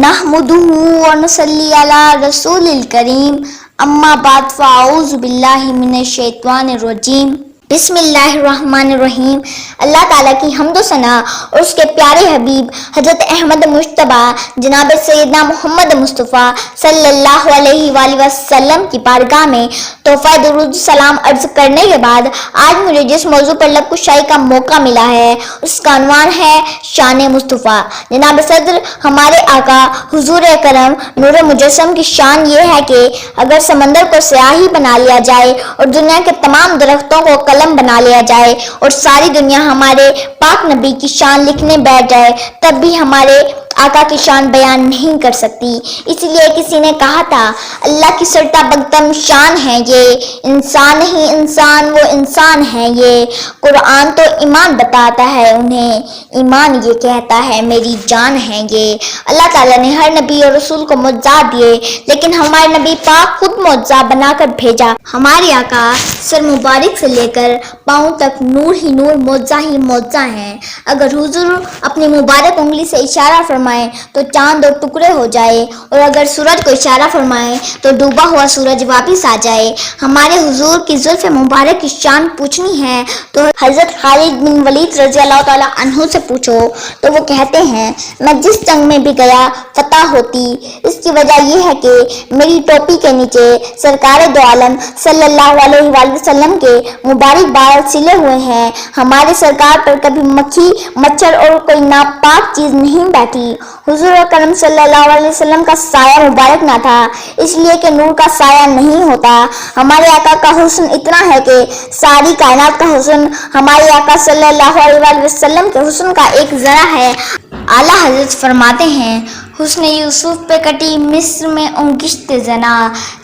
نحمدہ ونصلی علی رسول الکریم اما بعد فاعوذ باللہ من الشیطان الرجیم بسم اللہ الرحمن الرحیم۔ اللہ تعالیٰ کی حمد و ثنا اور اس کے پیارے حبیب حضرت احمد مجتبیٰ جناب سیدنا محمد مصطفیٰ صلی اللہ علیہ وآلہ وسلم کی بارگاہ میں تحفہ درود سلام عرض کرنے کے بعد آج مجھے جس موضوع پر لب کشائی کا موقع ملا ہے اس کا عنوان ہے شان مصطفیٰ۔ جناب صدر ہمارے آقا حضور اکرم نور مجسم کی شان یہ ہے کہ اگر سمندر کو سیاہی بنا لیا جائے اور دنیا کے تمام درختوں کو قلم بنا لیا جائے اور ساری دنیا ہمارے پاک نبی کی شان لکھنے بیٹھ جائے تب بھی ہمارے آقا کی شان بیان نہیں کر سکتی۔ اس لیے کسی نے کہا تھا اللہ کی سرتا بگتم شان ہے یہ، انسان ہی انسان وہ انسان ہے یہ، قرآن تو ایمان بتاتا ہے انہیں، ایمان یہ کہتا ہے میری جان ہے یہ۔ اللہ تعالیٰ نے ہر نبی اور رسول کو معجزات دیے لیکن ہمارے نبی پاک خود معجزہ بنا کر بھیجا۔ ہمارے آقا سر مبارک سے لے کر پاؤں تک نور ہی نور معجزہ ہی معجزہ ہیں۔ اگر حضور اپنی مبارک انگلی سے اشارہ فرمائے تو چاند اور ٹکڑے ہو جائے اور اگر سورج کو اشارہ فرمائے تو ڈوبا ہوا سورج واپس آ جائے۔ ہمارے حضور کی زلف مبارک کی شان پوچھنی ہے تو حضرت خالد بن ولید رضی اللہ تعالیٰ عنہ سے پوچھو تو وہ کہتے ہیں میں جس جنگ میں بھی گیا فتح ہوتی۔ اس کی وجہ یہ ہے کہ میری ٹوپی کے نیچے سرکار دو عالم صلی اللہ علیہ وآلہ وسلم کے مبارک بال سلے ہوئے ہیں۔ ہمارے سرکار پر کبھی مکھی مچھر اور کوئی ناپاک چیز نہیں بیٹھی۔ حضور اکرم صلی اللہ علیہ وسلم کا سایہ مبارک نہ تھا اس لیے کہ نور کا سایہ نہیں ہوتا۔ ہمارے آقا کا حسن اتنا ہے کہ ساری کائنات کا حسن ہمارے آقا صلی اللہ علیہ وآلہ وسلم کے حسن کا ایک ذرا ہے۔ اعلیٰ حضرت فرماتے ہیں حسن یوسف پہ کٹی مصر میں انگشت زنا،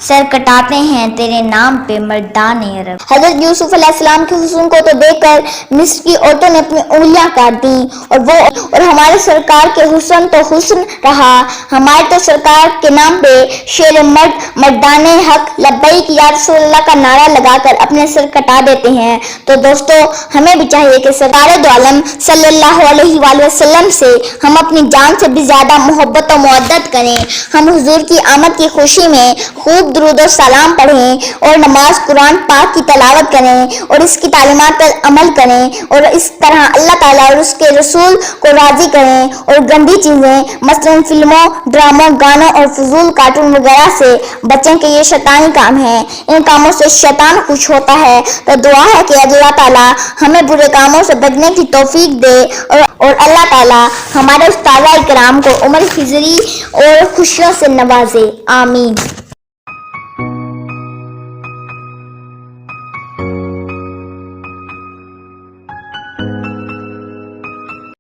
سر کٹاتے ہیں تیرے نام پہ مردان عرب۔ حضرت یوسف علیہ السلام کے حسن کو تو دیکھ کر مصر کی عورتوں نے اپنی انگلیاں کاٹ دیں اور ہمارے سرکار کے حسن تو حسن رہا۔ ہمارے تو سرکار کے نام پہ شیر مرد مردان حق لبیک یا رسول اللہ کا نعرہ لگا کر اپنے سر کٹا دیتے ہیں۔ تو دوستو ہمیں بھی چاہیے کہ سرکار دو عالم صلی اللہ علیہ وآلہ وسلم سے ہم اپنی جان سے بھی زیادہ محبت و مودت کریں۔ ہم حضور کی آمد کی خوشی میں خوب درود و سلام پڑھیں اور نماز قرآن پاک کی تلاوت کریں اور اس کی تعلیمات پر عمل کریں اور اس طرح اللہ تعالیٰ اور اس کے رسول کو راضی کریں اور گندی چیزیں مثلاً فلموں ڈراموں گانوں اور فضول کارٹون وغیرہ سے بچیں کہ یہ شیطانی کام ہے، ان کاموں سے شیطان خوش ہوتا ہے۔ تو دعا ہے کہ اللہ تعالیٰ ہمیں برے کاموں سے بچنے کی توفیق دے اور اللہ تعالیٰ ہمارے استاد کرام کو عمر خضری اور خوشیوں سے نوازے، آمین۔